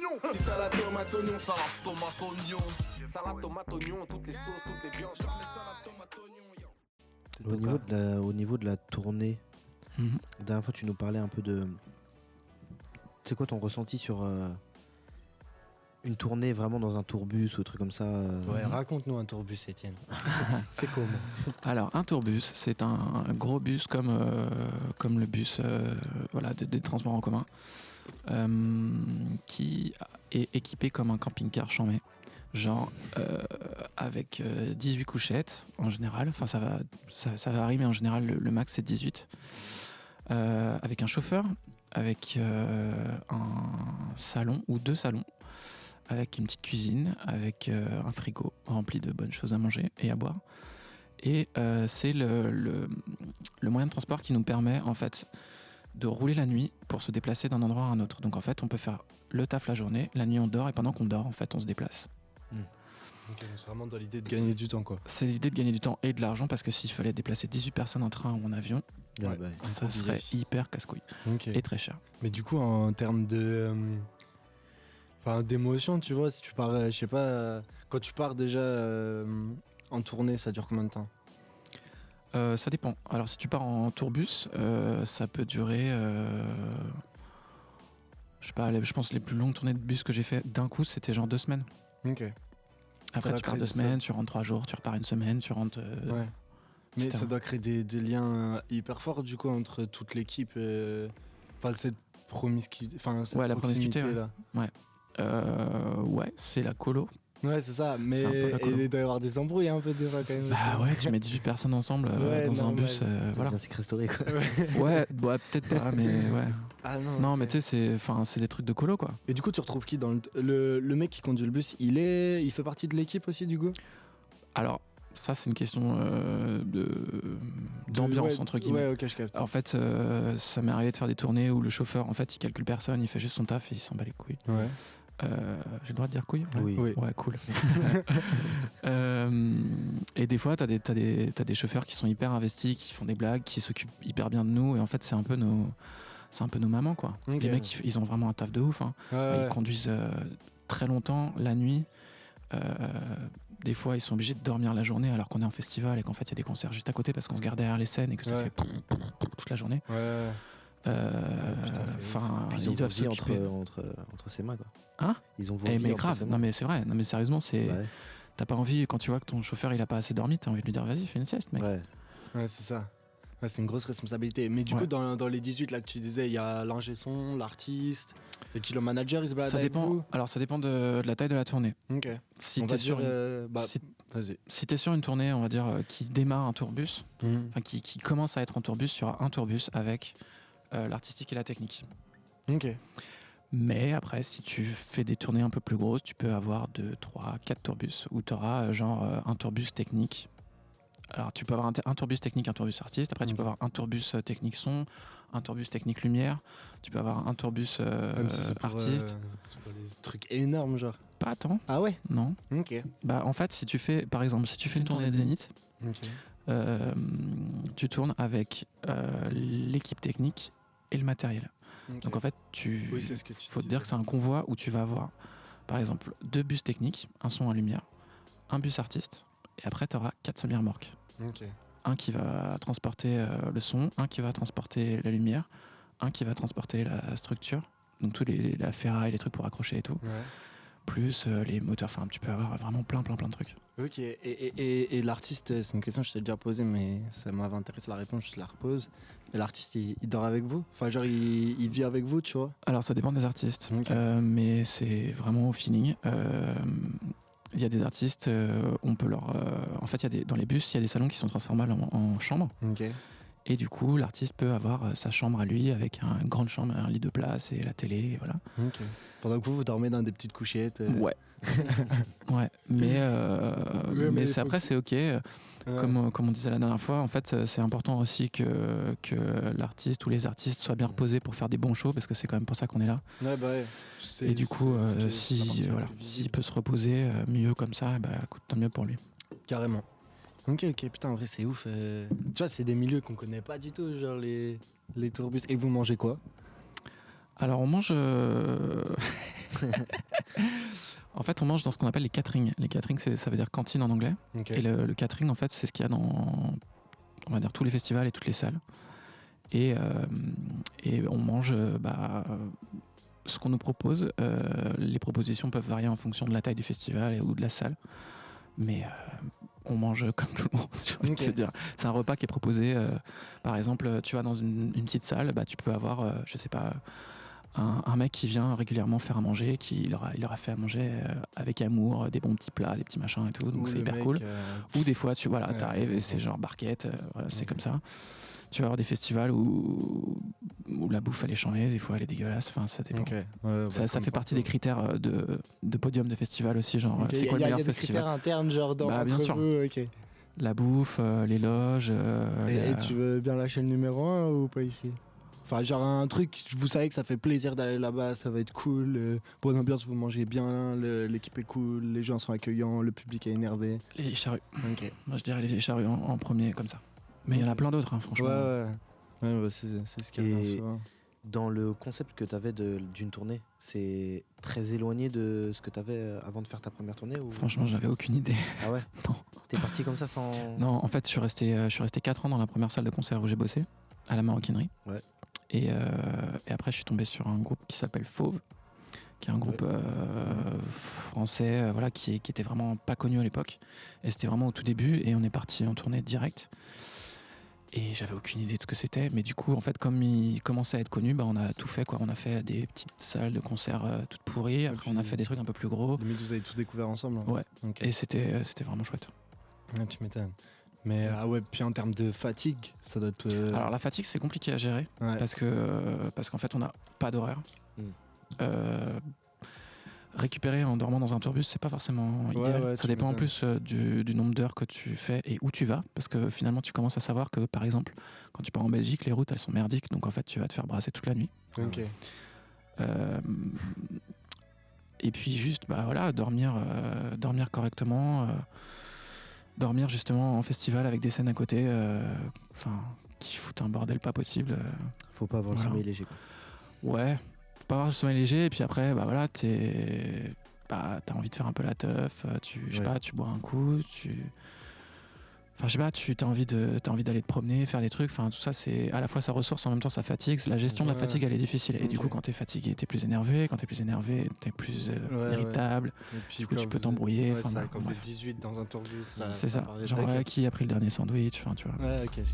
oignon. Salade, tomate, oignon. Salade, tomate, oignon. Salade, tomate, oignon. Toutes les sauces, toutes les viandes. Salade, tomate, oignon. Au niveau de la tournée, la dernière fois tu nous parlais un peu de... C'est quoi ton ressenti sur une tournée vraiment dans un tourbus ou un truc comme ça Ouais, raconte-nous un tourbus, Étienne. C'est comment? Alors, un tourbus, c'est un gros bus comme le bus des transports en commun, qui est équipé comme un camping-car chambé. Genre avec 18 couchettes en général, enfin ça varie, mais en général le max c'est 18. Avec un chauffeur, avec un salon ou 2 salons, avec une petite cuisine, avec un frigo rempli de bonnes choses à manger et à boire. Et c'est le moyen de transport qui nous permet en fait de rouler la nuit pour se déplacer d'un endroit à un autre. Donc en fait on peut faire le taf la journée, la nuit on dort, et pendant qu'on dort en fait on se déplace. Ok, donc c'est vraiment dans l'idée de gagner du temps, quoi. C'est l'idée de gagner du temps et de l'argent, parce que s'il fallait déplacer 18 personnes en train ou en avion, ça serait hyper casse-couille et très cher. Mais du coup, en termes de... d'émotion, tu vois, si tu pars, je sais pas, quand tu pars déjà en tournée, ça dure combien de temps? Ça dépend. Alors si tu pars en tourbus, ça peut durer... je sais pas, je pense les plus longues tournées de bus que j'ai fait d'un coup, c'était genre 2 semaines. Ok. Après, tu pars 2 semaines, tu rentres 3 jours, tu repars 1 semaine, tu rentres. Ouais. Mais ça doit créer des liens hyper forts, du coup, entre toute l'équipe. Cette promiscuité. Ouais, la promiscuité. Là. Ouais. Ouais, c'est la colo. Ouais, c'est ça. Mais il doit y avoir des embrouilles un peu des fois quand même. Bah ouais, tu mets 18 personnes ensemble dans un bus. Voilà. C'est Christoré, quoi. Ouais, peut-être pas, mais ouais. Ah non, mais tu sais, c'est des trucs de colo, quoi. Et du coup, tu retrouves qui dans le mec qui conduit le bus? Il fait partie de l'équipe aussi, du coup? Alors, ça, c'est une question d'ambiance, entre guillemets. Ouais, ok, je capte. En fait, ça m'est arrivé de faire des tournées où le chauffeur, en fait, il calcule personne, il fait juste son taf et il s'en bat les couilles. Ouais. J'ai le droit de dire couilles? Oui. Ouais, cool. Et des fois, t'as des chauffeurs qui sont hyper investis, qui font des blagues, qui s'occupent hyper bien de nous, et en fait, c'est un peu nos mamans, quoi. Okay. Les mecs, ils ont vraiment un taf de ouf. Hein. Ouais. Ils conduisent très longtemps, la nuit. Des fois, ils sont obligés de dormir la journée alors qu'on est en festival et qu'en fait, il y a des concerts juste à côté parce qu'on se garde derrière les scènes et que ça fait toute la journée. Ouais. Ils ont doivent vie s'occuper entre ses mains, quoi. Hein? Ils ont mais vie grave, entre ses mains. non mais c'est vrai, non mais sérieusement, c'est... Ouais. T'as pas envie, quand tu vois que ton chauffeur il a pas assez dormi, t'as envie de lui dire vas-y, fais une sieste, mec. Ouais, c'est ça. Ouais, c'est une grosse responsabilité. Mais du coup, dans les 18 là que tu disais, il y a l'ingé son, l'artiste, et puis le manager, il se balade avec vous. Alors ça dépend de la taille de la tournée. Ok. Si t'es sur si t'es sur une tournée, on va dire, qui démarre un tourbus, qui commence à être un tourbus, il y aura un tourbus avec l'artistique et la technique. Ok. Mais après, si tu fais des tournées un peu plus grosses, tu peux avoir 2, 3, 4 tourbus, où tu auras un tourbus technique. Alors tu peux avoir un tourbus technique, un tourbus artiste, après tu peux avoir un tourbus technique son, un tourbus technique lumière, tu peux avoir un tourbus artiste. C'est pour des trucs énormes, genre. Pas tant. Ah ouais? Non. Ok. Bah en fait, si tu fais une tournée de Zénith, tu tournes avec l'équipe technique et le matériel. Okay. Donc en fait, faut te dire que c'est un convoi où tu vas avoir, par exemple, 2 bus techniques, un son, un lumière, un bus artiste, et après tu auras 4 semi-remorques. Okay. Un qui va transporter le son, un qui va transporter la lumière, un qui va transporter la structure, donc tous la ferraille, les trucs pour accrocher et tout. Ouais. Plus les moteurs, enfin tu peux avoir vraiment plein de trucs. Ok, et l'artiste, c'est une question que je t'ai déjà posée, mais ça m'avait intéressé la réponse, je te la repose. Et l'artiste, il dort avec vous? Enfin, genre, il vit avec vous, tu vois? Alors, ça dépend des artistes, mais c'est vraiment au feeling. Il y a des artistes, on peut leur... en fait, dans les bus, il y a des salons qui sont transformables en chambres. Ok. Et du coup, l'artiste peut avoir sa chambre à lui avec une grande chambre, un lit de place et la télé, et voilà. Ok. Pendant que vous dormez dans des petites couchettes. Ouais. Ouais. Mais après, c'est ok. Comme on disait la dernière fois, en fait, c'est important aussi que l'artiste ou les artistes soient bien reposés pour faire des bons shows, parce que c'est quand même pour ça qu'on est là. Ouais, bah ouais. Et du coup, s'il peut se reposer mieux comme ça, bah, écoute, tant mieux pour lui. Carrément. Ok, putain, en vrai, c'est ouf. Tu vois, c'est des milieux qu'on connaît pas du tout, genre les tourbus. Et vous mangez quoi? Alors, on mange... En fait, on mange dans ce qu'on appelle les catering. Les catering, ça veut dire cantine en anglais. Ok. Et le catering, en fait, c'est ce qu'il y a dans, on va dire, tous les festivals et toutes les salles. Et on mange ce qu'on nous propose. Les propositions peuvent varier en fonction de la taille du festival ou de la salle. Mais on mange comme tout le monde, j'ai envie de te dire. C'est un repas qui est proposé. Par exemple, tu vas dans une petite salle, tu peux avoir, je sais pas, un mec qui vient régulièrement faire à manger, il aura fait à manger avec amour, des bons petits plats, des petits machins et tout, donc c'est hyper cool. Ou des fois, t'arrives et c'est genre barquette, c'est comme ça. Tu vas avoir des festivals où la bouffe elle est chambée, des fois elle est dégueulasse, enfin ça dépend. Ça fait partie des critères de podium de festival aussi, genre c'est quoi le meilleur festival. Il y a des critères internes, genre dans bien sûr. vous, ok. La bouffe, les loges. Et tu veux bien lâcher le numéro 1 ou pas ici? Enfin, genre un truc, vous savez que ça fait plaisir d'aller là-bas, ça va être cool, bonne ambiance, vous mangez bien, l'équipe est cool, les gens sont accueillants, le public est énervé. Les vieilles charrues. Ok. Moi je dirais les vieilles charrues en premier, comme ça. Mais il y en a plein d'autres, franchement. Ouais, c'est ce qu'il y a bien souvent. Dans le concept que tu avais d'une tournée, c'est très éloigné de ce que tu avais avant de faire ta première tournée ou... Franchement, j'avais aucune idée. Ah ouais? Non. T'es parti comme ça sans... Non, en fait, je suis resté 4 ans dans la première salle de concert où j'ai bossé, à la Maroquinerie. Ouais. Et après, je suis tombé sur un groupe qui s'appelle Fauve, qui est un groupe français qui était vraiment pas connu à l'époque. Et c'était vraiment au tout début, et on est parti en tournée direct. Et j'avais aucune idée de ce que c'était, mais du coup, en fait, comme il commençait à être connu, on a tout fait, quoi. On a fait des petites salles de concert toutes pourries, après on a fait des trucs un peu plus gros. Limite, vous avez tout découvert ensemble. Hein. Ouais, okay. Et c'était vraiment chouette. Ah, tu m'étonnes. Mais puis en termes de fatigue, ça doit être... Alors la fatigue, c'est compliqué à gérer, parce qu'en fait, on n'a pas d'horaire. Récupérer en dormant dans un tourbus, c'est pas forcément idéal. Ça dépend en plus du nombre d'heures que tu fais et où tu vas, parce que finalement tu commences à savoir que par exemple quand tu pars en Belgique, les routes elles sont merdiques, donc en fait tu vas te faire brasser toute la nuit. Et puis juste dormir correctement, dormir justement en festival avec des scènes à côté, qui foutent un bordel pas possible. Faut pas avoir le sommeil léger, quoi. Ouais. Faut pas avoir le sommeil léger, et puis après t'as envie de faire un peu la teuf, tu bois un coup, t'as envie d'aller te promener, faire des trucs, tout ça c'est à la fois sa ressource, en même temps ça fatigue. La gestion de la fatigue elle est difficile, et du coup quand t'es fatigué t'es plus énervé, quand t'es plus énervé t'es plus irritable, et puis du coup tu peux t'embrouiller. Quand vous êtes 18 dans un tourbus, c'est ça, genre qui a pris le dernier sandwich, tu vois. Ouais, ok.